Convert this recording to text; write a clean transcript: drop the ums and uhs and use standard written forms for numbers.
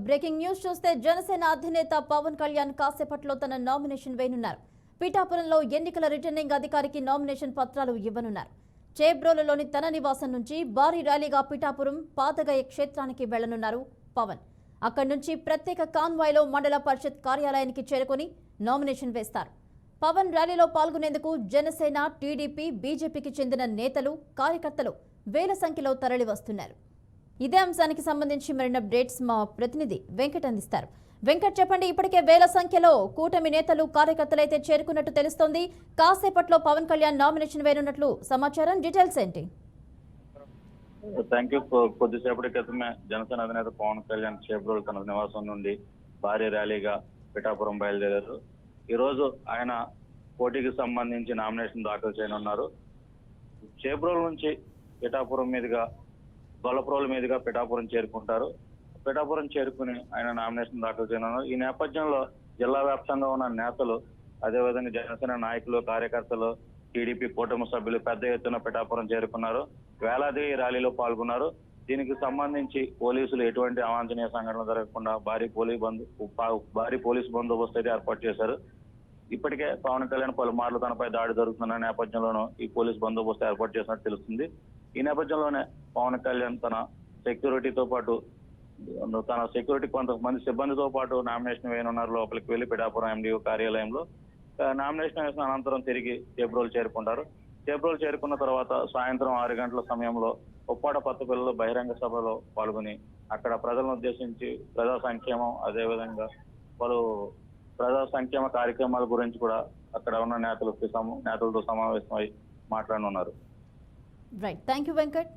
Breaking news చూస్తే జనసేన అధినేత పవన్ కళ్యాణ్ కాసేపట్లో తన నామినేషన్ వేయనున్నారు. పిఠాపురంలో ఎన్నికల రిటర్నింగ్ అధికారికి నామినేషన్ పత్రాలు ఇవ్వనున్నారు. చేబ్రోలులోని తన నివాసం నుంచి భారీ ర్యాలీగా పిఠాపురం పాతగయ క్షేత్రానికి వెళ్లనున్నారు పవన్. అక్కడి నుంచి ప్రత్యేక కాన్వాయ్లో మండల పరిషత్ కార్యాలయానికి చేరుకొని నామినేషన్ వేస్తారు. పవన్ ర్యాలీలో పాల్గొనేందుకు జనసేన, టీడీపీ, బీజేపీకి చెందిన నేతలు, కార్యకర్తలు వేల సంఖ్యలో తరలి వస్తున్నారు. ఇదే అంశానికి సంబంధించి మరిన్ని అప్డేట్స్ మా ప్రతినిధి వెంకట్ అందిస్తారు. వెంకట్, చెప్పండి. ఇప్పటికే వేల సంఖ్యలో కూటమి నేతలు, కార్యకర్తలు అయితే చేరుకున్నట్టు తెలుస్తోంది. కాసేపట్లో పవన్ కళ్యాణ్ నామినేషన్ వేయనున్నట్లు సమాచారం. డీటెయిల్స్ ఏంటి? Thank you. కొద్దిసేపటి క్రితమే జనసేన అధినేత పవన్ కళ్యాణ్ చేబ్రోలు తన నివాసం నుండి భారీ ర్యాలీగా పిఠాపురం బయలుదేరారు. ఈ రోజు ఆయన పోటీకి సంబంధించి నామినేషన్ దాఖలు చేయనున్నారు. చేబ్రోలు నుంచి పిఠాపురం మీదుగా గొల్లప్రోలు మీదుగా పిఠాపురం చేరుకుంటారు. పిఠాపురం చేరుకుని ఆయన నామినేషన్ దాఖలు చేయనున్నారు. ఈ నేపథ్యంలో జిల్లా వ్యాప్తంగా ఉన్న నేతలు, అదేవిధంగా జనసేన నాయకులు, కార్యకర్తలు, టీడీపీ కూటమి సభ్యులు పెద్ద ఎత్తున పిఠాపురం చేరుకున్నారు. వేలాది ర్యాలీలో పాల్గొన్నారు. దీనికి సంబంధించి పోలీసులు ఎటువంటి అవాంఛనీయ సంఘటనలు జరగకుండా భారీ పోలీసు బందోబస్తు అయితే ఏర్పాటు చేశారు. ఇప్పటికే పవన్ కళ్యాణ్ పలుమార్లు తనపై దాడి జరుగుతున్న నేపథ్యంలోనూ ఈ పోలీసు బందోబస్తు ఏర్పాటు చేసినట్టు తెలుస్తుంది. ఈ నేపథ్యంలోనే పవన్ కళ్యాణ్ తన సెక్యూరిటీ కొంతమంది సిబ్బందితో పాటు నామినేషన్ వేయనున్నారు. లోపలికి వెళ్లి పిఠాపురం ఎండిఓ కార్యాలయంలో నామినేషన్ వేసిన అనంతరం తిరిగి చేబ్రోలు చేరుకుంటారు. చేబ్రోలు చేరుకున్న తర్వాత సాయంత్రం 6 గంటల సమయంలో ఉప్పాడ పత్తపల్లిలో బహిరంగ సభలో పాల్గొని అక్కడ ప్రజలను ఉద్దేశించి ప్రజా సంక్షేమం, అదేవిధంగా పలు ప్రజా సంక్షేమ కార్యక్రమాల గురించి కూడా అక్కడ ఉన్న నేతలతో సమావేశమై మాట్లాడనున్నారు. Right, thank you Venkat.